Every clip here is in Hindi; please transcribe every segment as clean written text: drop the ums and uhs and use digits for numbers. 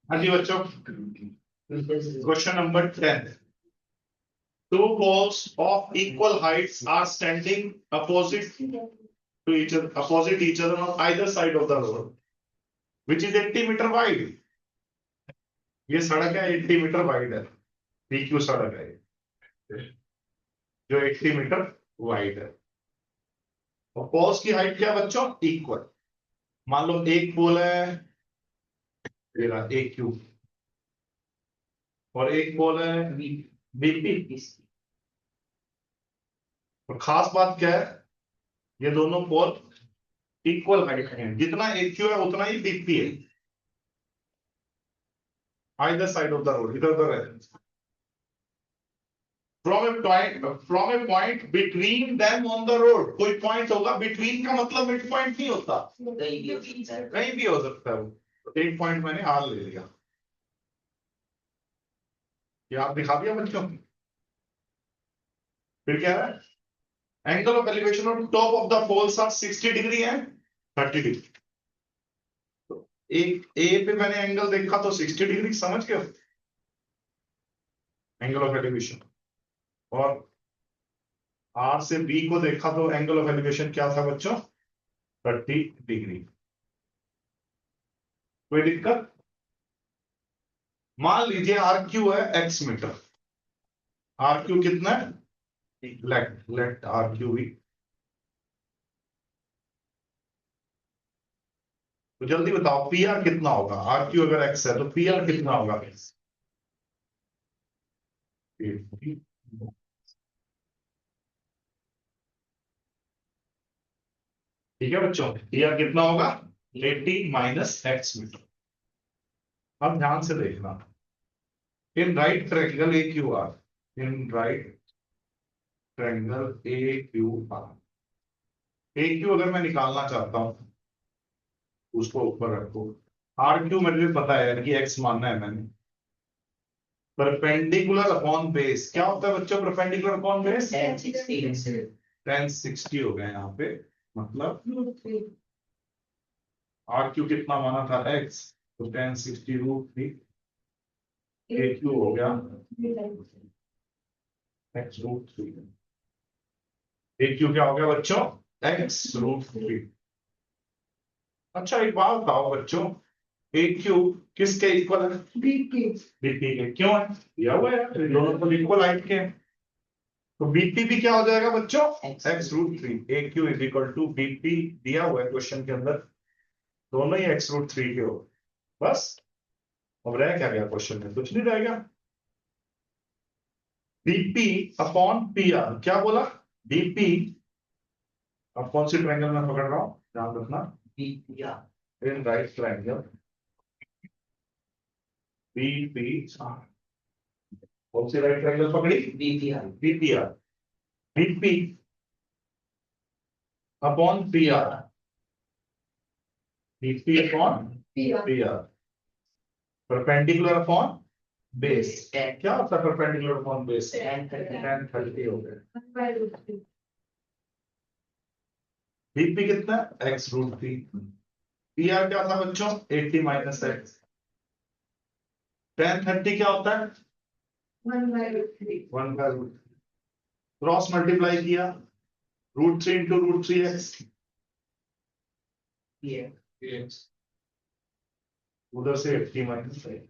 हाँ जी बच्चों, question number 10। Two balls of equal heights are standing opposite each other on either side of the road, which is 80 meter wide. ये सड़क है 80 मीटर वाइड है, PQ सड़क है जो 80 मीटर वाइड है। और पोल्स की हाइट क्या बच्चों? इक्वल। मान लो एक पोल है मेरा AQ और एक पोल है BP। और खास बात क्या है, ये दोनों पोल इक्वल हाइट है, जितना AQ है उतना ही BP है। Either side of the road, इधर उधर है। From a point between them on the road, कोई पॉइंट होगा, between का मतलब मिड पॉइंट नहीं होता, कहीं भी हो सकता है वो। एक पॉइंट मैंने आर ले लिया, ये आप दिखा दिया बच्चों। फिर क्या है, angle of elevation of top of the poles are 60 degree है 30 डिग्री। तो एक ए पे मैंने एंगल देखा तो 60 डिग्री, समझ गए एंगल ऑफ एलिवेशन। और आर से बी को देखा तो एंगल ऑफ एलिवेशन क्या था बच्चों? 30 डिग्री। कोई दिक्कत? मान लीजिए आर क्यू है x मीटर। आर क्यू कितना है? लेट आर क्यू भी। तो जल्दी बताओ पी आर कितना होगा? आर क्यू अगर x है तो पी आर कितना होगा? ठीक है बच्चों, पी आर कितना होगा? 80 माइनस x मीटर। अब ध्यान से देखना, in right triangle A Q R, in right triangle A Q R, A Q अगर मैं निकालना चाहता हूं उसको ऊपर रखो। आर क्यू मेरे लिए पता है कि x मानना है मैंने। परपेंडिकुलर अपॉन बेस क्या होता है बच्चों? परपेंडिकुलर अपॉन बेस 1060 हो गया यहाँ पे। मतलब आर क्यू कितना माना था x, तो 1060√3 ए क्यू हो गया x√3। ए क्यू क्या हो गया बच्चों? x√3। अच्छा एक बात बताओ बच्चों, ए क्यू किसके इक्वल है? बीपी के। क्यों है? दिया हुआ है, दोनों तो इक्वल हाइट के हैं। तो बीपी भी क्या हो जाएगा बच्चों? x√3। A Q is equal to BP दिया हुआ है क्वेश्चन के अंदर, दोनों ही x√3 के हो। बस अब रह क्या गया क्वेश्चन में? कुछ नहीं रह गया। बीपी अपॉन पी आर, क्या बोला? बीपी, अब कौन सी ट्रायंगल में पकड़ रहा हूं ध्यान रखना, इन राइट ट्रायंगल बीपी, कौन सी राइट ट्रायंगल पकड़ी? BPR. BPR, BP upon P R, BP upon P R, perpendicular upon base. क्या होता है परपेंडिकुलर अपॉन बेस? 1030 हो गया। बीपी कितना? x√3। पी आर क्या था बच्चों? 80 माइनस x। 1030 क्या होता है? 1/√3। क्रॉस मल्टीप्लाई किया, √3 इंटू √3x, उधर से 80 माइनस x,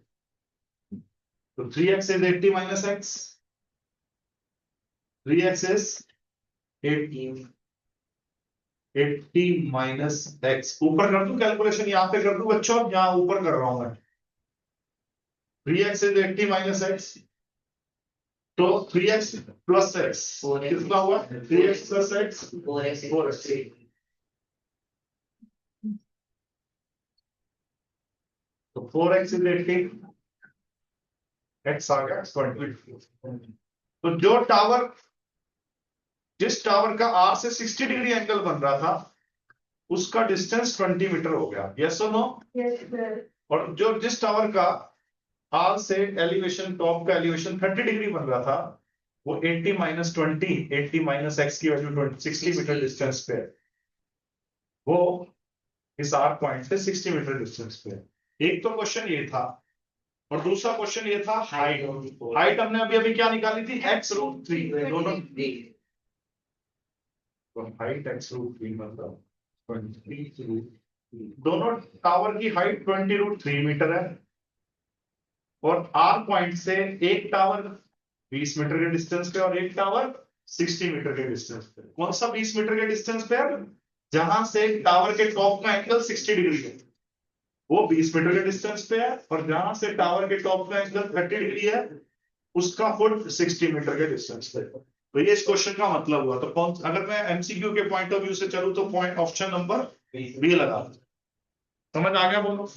तो 3x is 80 minus x, 3x is 80 minus x। ऊपर कर दूं कैलकुलेशन, यहां पे कर दूं बच्चों, यहां ऊपर कर रहा हूं मैं। 3x इज 80 माइनस x, तो 3x प्लस x कितना हुआ? 3x plus x 4x। तो 4x इज 80, x आ गया 20। तो जिस टावर का R से 60 डिग्री एंगल बन रहा था उसका डिस्टेंस 20 मीटर हो गया। यस और नो? और जो जिस टावर का R से एलिवेशन, टॉप का एलिवेशन 30 डिग्री बन रहा था वो 80 माइनस 20, 80 माइनस x की वैल्यू 60 मीटर डिस्टेंस पे है। वो इस R पॉइंट से 60 मीटर डिस्टेंस पे है। एक तो क्वेश्चन ये था और दूसरा क्वेश्चन ये था हाइट। हाइट हमने अभी अभी क्या निकाली थी, x√3 दोनों। तो हाइट x√3 मतलब 20 दोनों टावर की हाइट 20√3 मीटर है। और आर पॉइंट से एक टावर 20 मीटर के डिस्टेंस पे और एक टावर 60 मीटर के डिस्टेंस पे। कौन सा 20 मीटर के डिस्टेंस पे है? जहां से टावर के टॉप का एंगल 60 डिग्री है, वो 20 मीटर के डिस्टेंस पे है। और जहां से टावर के टॉप का एंगल 30 डिग्री है, उसका फुट 60 मीटर के डिस्टेंस पे। तो ये इस क्वेश्चन का मतलब हुआ। तो कौन, अगर मैं एमसीक्यू के पॉइंट ऑफ व्यू से चलूं तो पॉइंट ऑप्शन नंबर बी लगा। समझ आ गया बोलो?